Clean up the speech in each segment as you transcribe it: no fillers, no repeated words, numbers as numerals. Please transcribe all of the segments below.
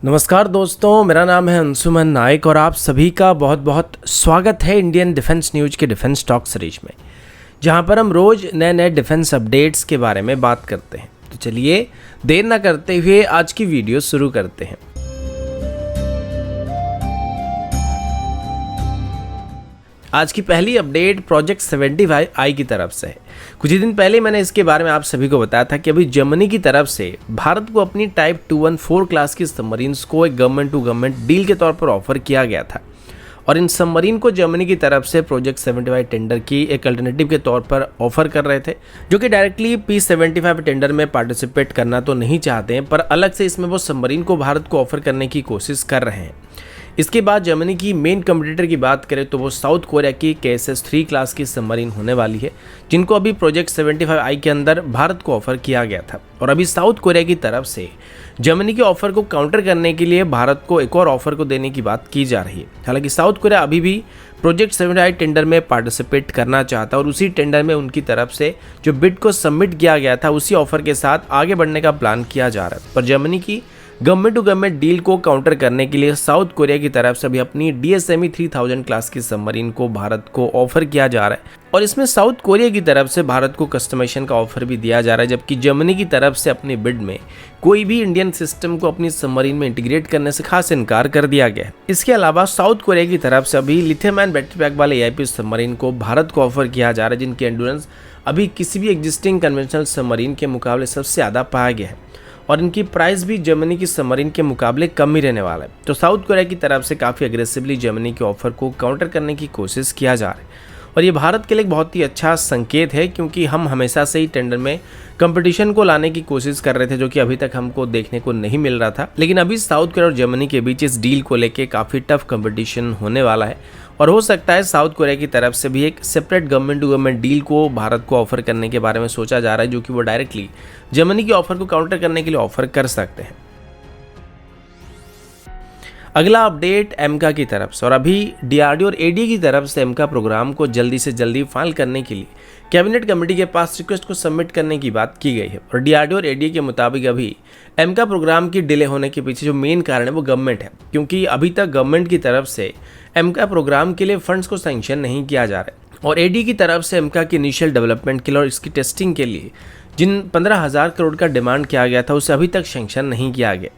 नमस्कार दोस्तों, मेरा नाम है अंशुमन नायक और आप सभी का बहुत बहुत स्वागत है इंडियन डिफेंस न्यूज के डिफेंस टॉक सीरीज में, जहां पर हम रोज़ नए नए डिफेंस अपडेट्स के बारे में बात करते हैं। तो चलिए देर ना करते हुए आज की वीडियो शुरू करते हैं। आज की पहली अपडेट प्रोजेक्ट 75I की तरफ से है। कुछ ही दिन पहले मैंने इसके बारे में आप सभी को बताया था कि अभी जर्मनी की तरफ से भारत को अपनी टाइप 214 क्लास की सबमरीन्स को एक गवर्नमेंट टू गवर्नमेंट डील के तौर पर ऑफर किया गया था और इन सबमरीन को जर्मनी की तरफ से प्रोजेक्ट 75 टेंडर की एक अल्टरनेटिव के तौर पर ऑफर कर रहे थे, जो कि डायरेक्टली P75 टेंडर में पार्टिसिपेट करना तो नहीं चाहते हैं, पर अलग से इसमें वो सबमरीन को भारत को ऑफर करने की कोशिश कर रहे हैं। इसके बाद जर्मनी की मेन कंपटीटर की बात करें तो वो साउथ कोरिया की KSS-3 क्लास की सबमरीन होने वाली है, जिनको अभी प्रोजेक्ट 75I के अंदर भारत को ऑफर किया गया था। और अभी साउथ कोरिया की तरफ से जर्मनी के ऑफर को काउंटर करने के लिए भारत को एक और ऑफर को देने की बात की जा रही है। हालांकि साउथ कोरिया अभी भी प्रोजेक्ट 75I टेंडर में पार्टिसिपेट करना चाहता है और उसी टेंडर में उनकी तरफ से जो बिड को सबमिट किया गया था उसी ऑफर के साथ आगे बढ़ने का प्लान किया जा रहा है। पर जर्मनी की गवर्नमेंट टू गवर्नमेंट डील को काउंटर करने के लिए साउथ कोरिया की तरफ से अभी अपनी DSME 3000 क्लास की सबमरीन को भारत को ऑफर किया जा रहा है और इसमें साउथ कोरिया की तरफ से भारत को कस्टमाइजेशन का ऑफर भी दिया जा रहा है, जबकि जर्मनी की तरफ से अपनी बिड में कोई भी इंडियन सिस्टम को अपनी सबमरीन में इंटीग्रेट करने से खास इनकार कर दिया गया है। इसके अलावा साउथ कोरिया की तरफ से अभी लिथियम आयन बैटरी पैक वाले AIP सबमरीन को भारत को ऑफर किया जा रहा है, जिनकी एंड्योरेंस अभी किसी भी एग्जिस्टिंग कन्वेंशनल सबमरीन के मुकाबले सबसे ज़्यादा पाया गया है और इनकी प्राइस भी जर्मनी की सबमरीन के मुकाबले कम ही रहने वाला है। तो साउथ कोरिया की तरफ से काफ़ी अग्रेसिवली जर्मनी के ऑफर को काउंटर करने की कोशिश किया जा रहा है और ये भारत के लिए एक बहुत ही अच्छा संकेत है, क्योंकि हम हमेशा से ही टेंडर में कंपटीशन को लाने की कोशिश कर रहे थे, जो कि अभी तक हमको देखने को नहीं मिल रहा था। लेकिन अभी साउथ कोरिया और जर्मनी के बीच इस डील को लेके काफ़ी टफ कंपटीशन होने वाला है और हो सकता है साउथ कोरिया की तरफ से भी एक separate government to government deal को भारत को ऑफर करने के बारे में सोचा जा रहा है, जो कि वो डायरेक्टली जर्मनी के ऑफर को काउंटर करने के लिए ऑफर कर सकते हैं। अगला अपडेट एमका की तरफ से, और अभी DRDO और ADA की तरफ से एमका प्रोग्राम को जल्दी से जल्दी फाइल करने के लिए कैबिनेट कमेटी के पास रिक्वेस्ट को सबमिट करने की बात की गई है और DRDO और ADA के मुताबिक अभी एमका प्रोग्राम की डिले होने के पीछे जो मेन कारण है वो गवर्नमेंट है, क्योंकि अभी तक गवर्नमेंट की तरफ से एमका प्रोग्राम के लिए फंड्स को सैंक्शन नहीं किया जा रहा है और ADA की तरफ से एमका की इनिशियल डेवलपमेंट के लिए और इसकी टेस्टिंग के लिए जिन 15,000 करोड़ का डिमांड किया गया था उसे अभी तक सैंक्शन नहीं किया गया।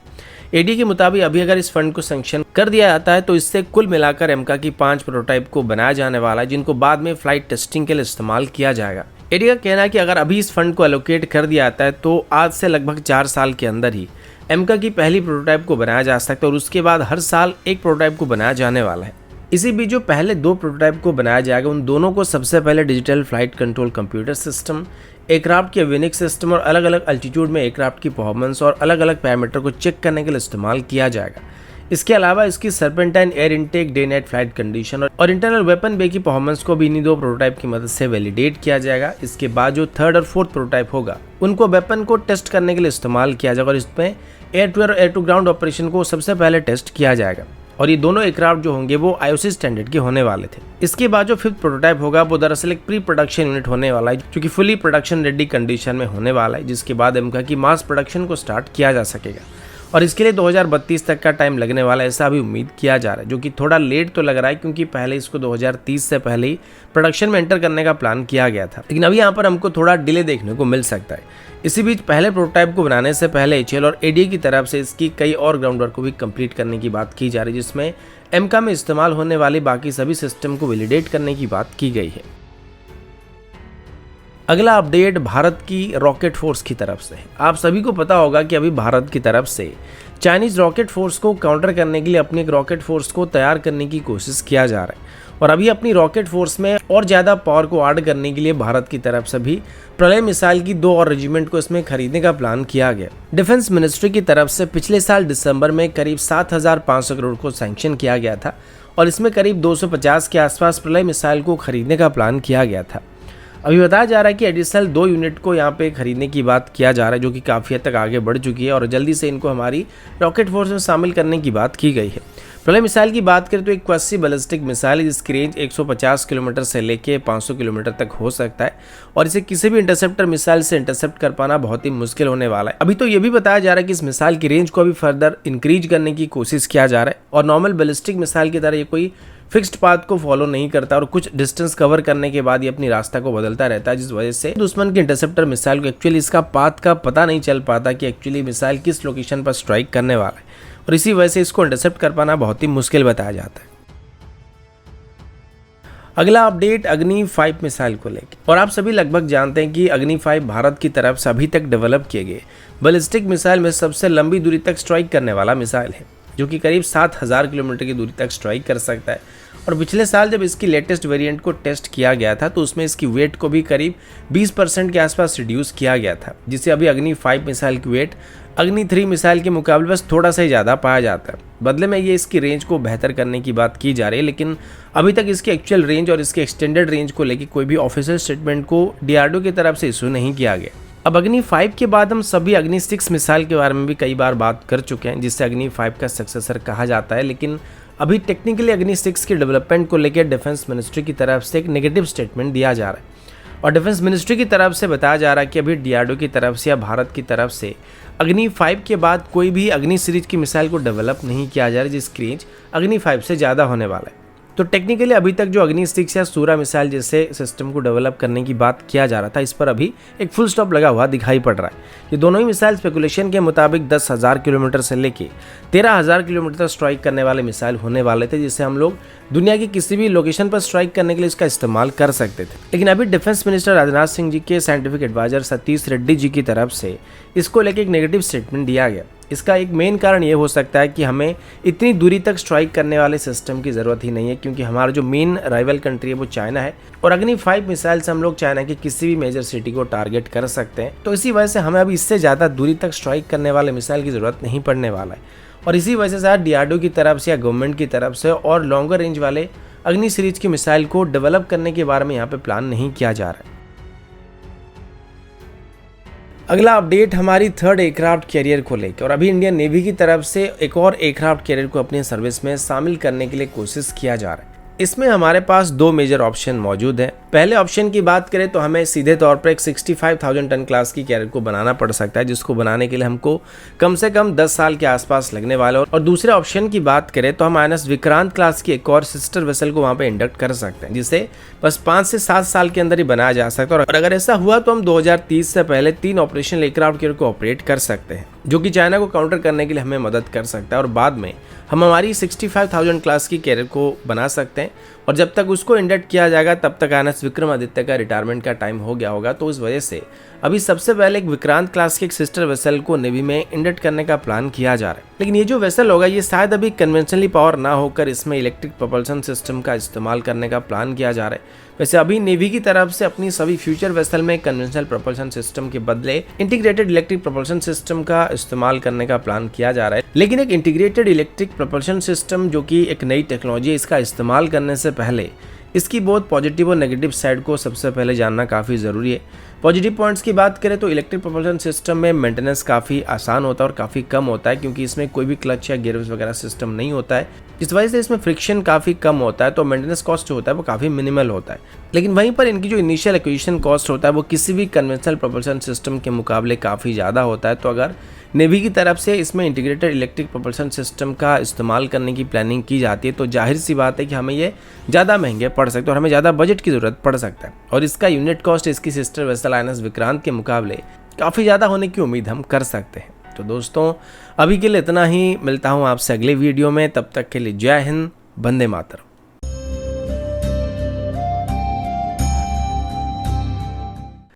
ADA के मुताबिक अभी अगर इस फंड को सैंक्शन कर दिया जाता है तो इससे कुल मिलाकर एमका की 5 प्रोटोटाइप को बनाया जाने वाला है, जिनको बाद में फ्लाइट टेस्टिंग के लिए इस्तेमाल किया जाएगा। ADA का कहना है कि अगर अभी इस फंड को एलोकेट कर दिया जाता है तो आज से लगभग 4 साल के अंदर ही एमका की पहली प्रोटोटाइप को बनाया जा सकता है और उसके बाद हर साल एक प्रोटोटाइप को बनाया जाने वाला है। इसी बीच जो पहले 2 प्रोटोटाइप को बनाया जाएगा उन दोनों को सबसे पहले digital flight control computer system, aircraft के एवियोनिक्स सिस्टम और अलग अलग अल्टीट्यूड में एयरक्राफ्ट की परफॉर्मेंस और अलग अलग पैरामीटर को चेक करने के लिए इस्तेमाल किया जाएगा। इसके अलावा इसकी serpentine air intake, day night flight condition और इंटरनल वेपन बे की परफॉर्मेंस को भी इन्हीं 2 प्रोटोटाइप की मदद से वैलिडेट किया जाएगा। इसके बाद जो 3rd और 4th प्रोटोटाइप होगा उनको वेपन को टेस्ट करने के लिए इस्तेमाल किया जाएगा और इसमें एयर टू एयर और एयर टू ग्राउंड ऑपरेशन को सबसे पहले टेस्ट किया जाएगा और ये दोनों एयरक्राफ्ट जो होंगे वो IOC स्टैंडर्ड के होने वाले थे। इसके बाद जो 5th प्रोटोटाइप होगा वो दरअसल एक प्री प्रोडक्शन यूनिट होने वाला है, जो कि फुली प्रोडक्शन रेडी कंडीशन में होने वाला है, जिसके बाद एमका की मास प्रोडक्शन को स्टार्ट किया जा सकेगा और इसके लिए 2032 तक का टाइम लगने वाला है, ऐसा भी उम्मीद किया जा रहा है, जो कि थोड़ा लेट तो लग रहा है क्योंकि पहले इसको 2030 से पहले ही प्रोडक्शन में एंटर करने का प्लान किया गया था, लेकिन अभी यहाँ पर हमको थोड़ा डिले देखने को मिल सकता है। इसी बीच पहले प्रोटोटाइप को बनाने से पहले HAL और ADA की तरफ से इसकी कई और ग्राउंड वर्क को भी कंप्लीट करने की बात की जा रही है, जिसमें एमका में इस्तेमाल होने वाले बाकी सभी सिस्टम को वैलिडेट करने की बात की गई है। अगला अपडेट भारत की रॉकेट फोर्स की तरफ से है। आप सभी को पता होगा कि अभी भारत की तरफ से चाइनीज रॉकेट फोर्स को काउंटर करने के लिए अपनी एक रॉकेट फोर्स को तैयार करने की कोशिश किया जा रहा है और अभी अपनी रॉकेट फोर्स में और ज़्यादा पावर को ऐड करने के लिए भारत की तरफ से भी प्रलय मिसाइल की 2 और रेजिमेंट को इसमें खरीदने का प्लान किया गया। डिफेंस मिनिस्ट्री की तरफ से पिछले साल दिसंबर में करीब 7,500 करोड़ को सैंक्शन किया गया था और इसमें करीब 250 के आसपास प्रलय मिसाइल को खरीदने का प्लान किया गया था। अभी बताया जा रहा है कि एडिशनल 2 यूनिट को यहाँ पे खरीदने की बात किया जा रहा है, जो कि काफ़ी हद तक आगे बढ़ चुकी है और जल्दी से इनको हमारी रॉकेट फोर्स में शामिल करने की बात की गई है। प्रलय मिसाइल की बात करें तो एक क्वासी बैलिस्टिक मिसाइल है जिसकी रेंज 150 किलोमीटर से लेके 500 किलोमीटर तक हो सकता है और इसे किसी भी इंटरसेप्टर मिसाइल से इंटरसेप्ट कर पाना बहुत ही मुश्किल होने वाला है। अभी तो ये भी बताया जा रहा है कि इस मिसाइल की रेंज को अभी फर्दर इंक्रीज करने की कोशिश किया जा रहा है और नॉर्मल बैलिस्टिक मिसाइल की तरह ये कोई फिक्स्ड पाथ को फॉलो नहीं करता और कुछ डिस्टेंस कवर करने के बाद ये अपनी रास्ता को बदलता रहता है, जिस वजह से दुश्मन के इंटरसेप्टर मिसाइल को एक्चुअली इसका पाथ का पता नहीं चल पाता कि एक्चुअली मिसाइल किस लोकेशन पर स्ट्राइक करने वाला है और इसी वजह से इसको इंटरसेप्ट कर पाना बहुत ही मुश्किल बताया जाता है। अगला अपडेट अग्नि 5 मिसाइल को लेकर, और आप सभी लगभग जानते हैं कि अग्नि 5 भारत की तरफ से अभी तक डेवलप किए गए बैलिस्टिक मिसाइल में सबसे लंबी दूरी तक स्ट्राइक करने वाला मिसाइल है, जो कि करीब 7000 किलोमीटर की दूरी तक स्ट्राइक कर सकता है। और पिछले साल जब इसकी लेटेस्ट वेरिएंट को टेस्ट किया गया था तो उसमें इसकी वेट को भी करीब 20% के आसपास रिड्यूस किया गया था, जिससे अभी अग्नि 5 मिसाइल की वेट अग्नि 3 मिसाइल के मुकाबले बस थोड़ा सा ही ज़्यादा पाया जाता है। बदले में ये इसकी रेंज को बेहतर करने की बात की जा रही है, लेकिन अभी तक इसकी एक्चुअल रेंज और इसके एक्सटेंडेड रेंज को लेकर कोई भी ऑफिशियल स्टेटमेंट को DRDO की तरफ से इशू नहीं किया गया। अब अग्नि 5 के बाद हम सभी अग्नि 6 मिसाइल के बारे में भी कई बार बात कर चुके हैं, जिससे अग्नि 5 का सक्सेसर कहा जाता है, लेकिन अभी टेक्निकली अग्नि 6 के डेवलपमेंट को लेकर डिफेंस मिनिस्ट्री की तरफ से एक नेगेटिव स्टेटमेंट दिया जा रहा है और डिफेंस मिनिस्ट्री की तरफ से बताया जा रहा है कि अभी DRDO की तरफ से या भारत की तरफ से अग्नि 5 के बाद कोई भी अग्नि सीरीज की मिसाइल को डेवलप नहीं किया जा रहा है जिसकी रेंज अग्नि 5 से ज़्यादा होने वाला है। तो टेक्निकली अभी तक जो अग्नि 6 या सूर्य मिसाइल जैसे सिस्टम को डेवलप करने की बात किया जा रहा था, इस पर अभी एक फुल स्टॉप लगा हुआ दिखाई पड़ रहा है। ये दोनों ही मिसाइल स्पेकुलेशन के मुताबिक 10,000 किलोमीटर से लेके 13,000 किलोमीटर तक स्ट्राइक करने वाले मिसाइल होने वाले थे, जिससे हम लोग दुनिया की किसी भी लोकेशन पर स्ट्राइक करने के लिए इसका इस्तेमाल कर सकते थे। लेकिन अभी डिफेंस मिनिस्टर राजनाथ सिंह जी के साइंटिफिक एडवाइजर सतीश रेड्डी जी की तरफ से इसको लेकर एक नेगेटिव स्टेटमेंट दिया गया। इसका एक मेन कारण ये हो सकता है कि हमें इतनी दूरी तक स्ट्राइक करने वाले सिस्टम की ज़रूरत ही नहीं है, क्योंकि हमारा जो मेन राइवल कंट्री है वो चाइना है और अग्नि 5 मिसाइल से हम लोग चाइना की किसी भी मेजर सिटी को टारगेट कर सकते हैं। तो इसी वजह से हमें अभी इससे ज़्यादा दूरी तक स्ट्राइक करने वाले मिसाइल की ज़रूरत नहीं पड़ने वाला है और इसी वजह से शायद DRDO की तरफ से या गवर्नमेंट की तरफ से और लॉन्गर रेंज वाले अग्नि सीरीज की मिसाइल को डेवलप करने के बारे में यहाँ पे प्लान नहीं किया जा रहा है। अगला अपडेट हमारी 3rd एयरक्राफ्ट कैरियर को लेकर, और अभी इंडियन नेवी की तरफ से एक और एयरक्राफ्ट कैरियर को अपनी सर्विस में शामिल करने के लिए कोशिश किया जा रहा है। इसमें हमारे पास 2 मेजर ऑप्शन मौजूद हैं। पहले ऑप्शन की बात करें तो हमें सीधे तौर पर एक 65,000 टन क्लास की कैरियर को बनाना पड़ सकता है, जिसको बनाने के लिए हमको कम से कम 10 साल के आसपास लगने वाला है। और दूसरे ऑप्शन की बात करें तो हम INS विक्रांत क्लास की एक और सिस्टर वेसल को वहाँ पे इंडक्ट कर सकते हैं, जिसे बस 5 से 7 साल के अंदर ही बनाया जा सकता है। और अगर ऐसा हुआ तो हम 2030 से पहले 3 ऑपरेशनल एयरक्राफ्ट कैरियर को ऑपरेट कर सकते हैं, जो कि चाइना को काउंटर करने के लिए हमें मदद कर सकता है। और बाद में हम हमारी 65,000 क्लास की कैरियर को बना सकते हैं और जब तक उसको इंडक्ट किया जाएगा तब तक INS विक्रमादित्य का रिटायरमेंट का टाइम हो गया होगा। तो इस वजह से अभी सबसे पहले एक विक्रांत क्लास की एक सिस्टर वेसल को नेवी में इंडक्ट करने का प्लान किया जा रहा है। लेकिन ये जो वेसल होगा ये शायद अभी कन्वेंशनली पावर ना होकर इसमें इलेक्ट्रिक प्रोपल्शन सिस्टम का इस्तेमाल करने का प्लान किया जा रहा है। वैसे अभी नेवी की तरफ से अपनी सभी फ्यूचर वेसल में कन्वेंशनल प्रोपल्शन सिस्टम के बदले इंटीग्रेटेड इलेक्ट्रिक प्रोपल्शन सिस्टम का इस्तेमाल करने का प्लान किया जा रहा है। लेकिन एक इंटीग्रेटेड इलेक्ट्रिक प्रोपल्शन सिस्टम जो कि एक नई टेक्नोलॉजी है, इसका इस्तेमाल करने से पहले इसकी बहुत पॉजिटिव और नेगेटिव साइड को सबसे पहले जानना काफ़ी ज़रूरी है। पॉजिटिव पॉइंट्स की बात करें तो इलेक्ट्रिक प्रोपल्शन सिस्टम में मेंटेनेंस काफ़ी आसान होता है और काफ़ी कम होता है, क्योंकि इसमें कोई भी क्लच या गियर्स वगैरह सिस्टम नहीं होता है, इस वजह से इसमें फ्रिक्शन काफ़ी कम होता है, तो मेंटेनेंस कॉस्ट जो होता है वो काफ़ी मिनिमल होता है। लेकिन वहीं पर इनकी जो इनिशियल एक्विजिशन कॉस्ट होता है वो किसी भी कन्वेंशनल प्रोपल्शन सिस्टम के मुकाबले काफ़ी ज़्यादा होता है। तो अगर नेवी की तरफ से इसमें इंटीग्रेटेड इलेक्ट्रिक प्रोपल्शन सिस्टम का इस्तेमाल करने की प्लानिंग की जाती है तो जाहिर सी बात है कि हमें ये ज़्यादा महंगे पड़ सकते हैं और हमें ज़्यादा बजट की ज़रूरत पड़ सकता है और इसका यूनिट कॉस्ट इसकी सिस्टर वेसल INS विक्रांत के मुकाबले काफ़ी ज़्यादा होने की उम्मीद हम कर सकते हैं। तो दोस्तों अभी के लिए इतना ही, मिलता हूँ आपसे अगले वीडियो में, तब तक के लिए जय हिंद, वंदे मातरम।